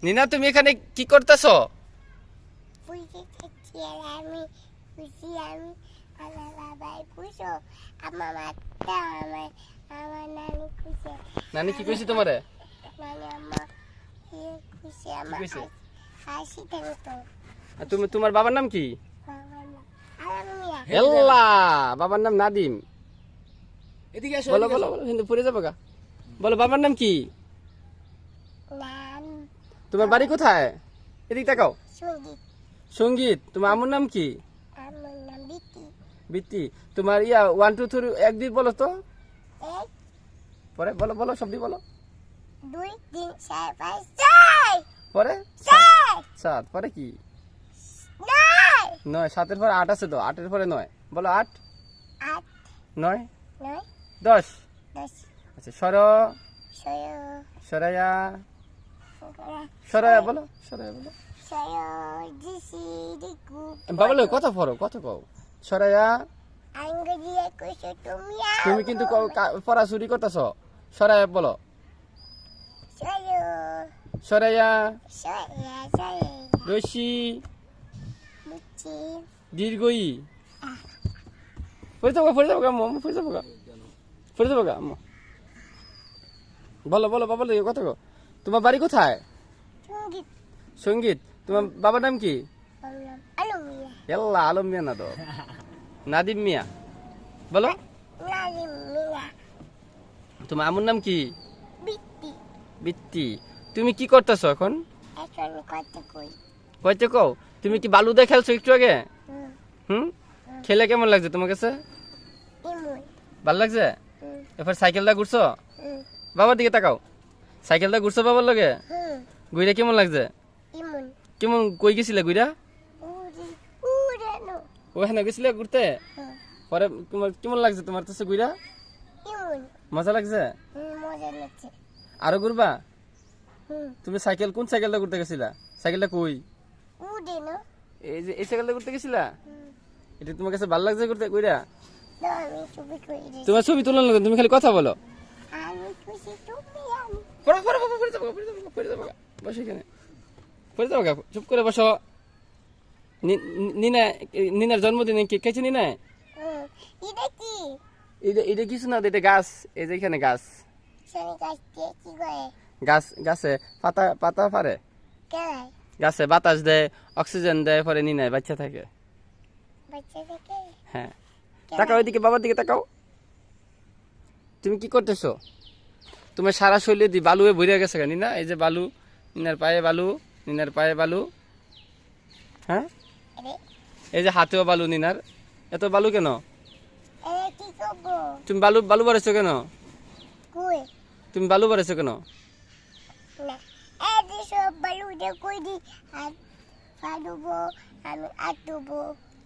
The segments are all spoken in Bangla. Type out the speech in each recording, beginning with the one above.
নিনা তুমি এখানে কি করতেছো? নানি কি কইছে তোমারে? তুমি তোমার বাবার নাম কি? হেল্লা, বাবার নাম নাদিম। এদিকে আসো, বলো বলো বলো, হিন্দু পড়ে যাবো গা। বলো বাবার নাম কি? তোমার বাড়ি কোথায়? এদিক তাকাও। সঙ্গীত। তোমার আম্মুর নাম কি? বিত্তি। তোমার 1 2 3 1 2 বলো তো। পরে বলো বলো, শব্দ বলো। 2 3 4 5 6 পরে 7 7 পরে কি? 9 9 7 এর পরে 8 আছে তো, 8 এর পরে 9 বলো। 8 8 9 9 10। 10 আচ্ছা সরায়া বলো, সরায়া বলো। বাবা লো কথা পড়ো, কথা কও। সরায়া। তুমি কিন্তু পড়া চুরি করতেছ। সরায়া বলো। সরায়া রশি দীর্ঘই। পড়ে যাবো গা আম্মু, পড়ে যাবো গা আম্মু। বলো বলো বাবা লো কথা কও। তোমার বাড়ি কোথায়? সঙ্গীত। তোমার বাবার নাম কি? আলম মিয়া না তো, নাদিম মিয়া। বলো তোমার আম্মুর নাম কি? বিত্তি। তুমি কি করতেছো এখন? কইতে কও। তুমি কি বালু দিয়ে খেলছো একটু আগে? খেলে কেমন লাগছে তোমার কাছে? ভালো লাগছে? এরপর সাইকেলটা ঘুরছো? বাবার দিকে তাকাও। সাইকেলটা ঘুরছো বাবার লগে? ঘুরে কেমন লাগছে? কেমন কই গেছিলে ঘুরা? ওখানে গেছিলে ঘুরতে? পরে তোমার কেমন লাগছে তোমার কাছে ঘুরা? মজা লাগছে? আরো ঘুরবা? তুমি সাইকেল কোন সাইকেলটা ঘুরতে গেছিলা? সাইকেলটা কই? এই যে এই সাইকেলটা ঘুরতে গেছিলা? এটা তোমার কাছে ভালো লাগছে ঘুরতে ঘুরা? তোমার ছবি তুলনা তুমি খালি কথা বলো। বসো এখানে, পড়ে যাবো গা। চুপ করে বসো। নিনার জন্মদিনে কেক খাইছে নিনা? এটা কিছু না, এটা গাছ। এই যে এখানে গাছ, গাছে পাতা পারে, গাছে বাতাস দেয়, অক্সিজেন দেয়, পরে নিনায় বাচ্চা থাকে। হ্যাঁ, তাকাও এদিকে, বাবার দিকে তাকাও। তুমি কি করতেছো? তোমার সারা শরীরে দি বালুয়ে ভরে গেছে কেন নিনা? এই যে বালু, নিনার পায়ে বালু, নিনার পায়ে বালু। হ্যাঁ, এই যে হাতেও বালু নিনার। এত বালু কেন? তুমি বালু বাড়াইছো কেন? তুমি বালু বাড়াইছো কেন?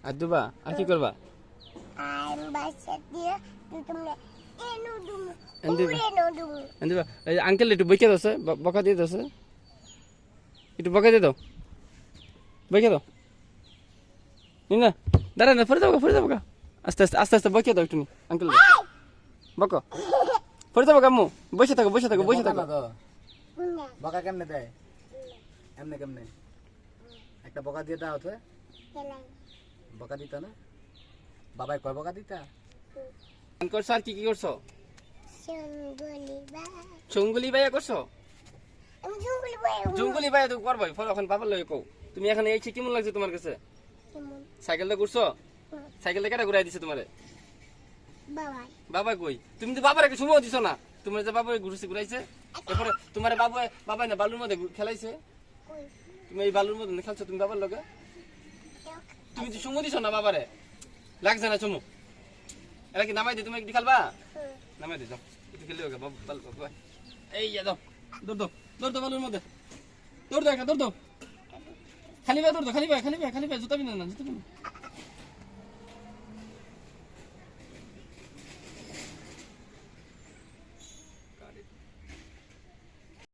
আর দুবা আর কি করবা? আঙ্কেল একটু বইকে দাও, বকা দিয়ে দাও, একটু বকা দিয়ে দাও, বইকে দাও। না দাঁড়া না, ফেরে যাবো গা। আস্তে আস্তে আস্তে আস্তে বইকে দাও একটু আঙ্কেল, বকো। ফেরে যাবো আম্মু, বসে থাকো। বকা কেমনে দেয়? কেমনে একটা বকা দিয়ে দাও তো। বকা দিতা না? বাবাই কয় বকা দিতা? করছো আর কি করছো? চুঙ্গুলি বাইয়া করছো? জঙ্গলি বাইয়া তো করবাই। এখন বাবার লগে কও। তুমি এখন এই কেমন লাগছে তোমার কাছে? সাইকেলটা ঘুরছো? সাইকেলটা কেটে ঘুরাই দিছে তোমারে? বাবা কই? তুমি তো বাবার একটা সময় দিছো না। তোমার যে বাবা ঘুরাইছে, এরপরে তোমার বাবা না বালুর মধ্যে খেলাইছে। তুমি এই বালুর মধ্যে খেলছো তুমি বাবার লগে? তুমি তো সময় দিছো না বাবারে, লাগছে না চুমু? এরা কি নামাই দি? তুমি একটু খেলবা? নামাই দি, যাও একটু খেলে হোক। এই দাও, দৌড় বালুর মধ্যে, দৌড় দাও, খালি ভাই দৌড় দাও, খালি ভাই জুতা বিনা না, জুতা বিনা।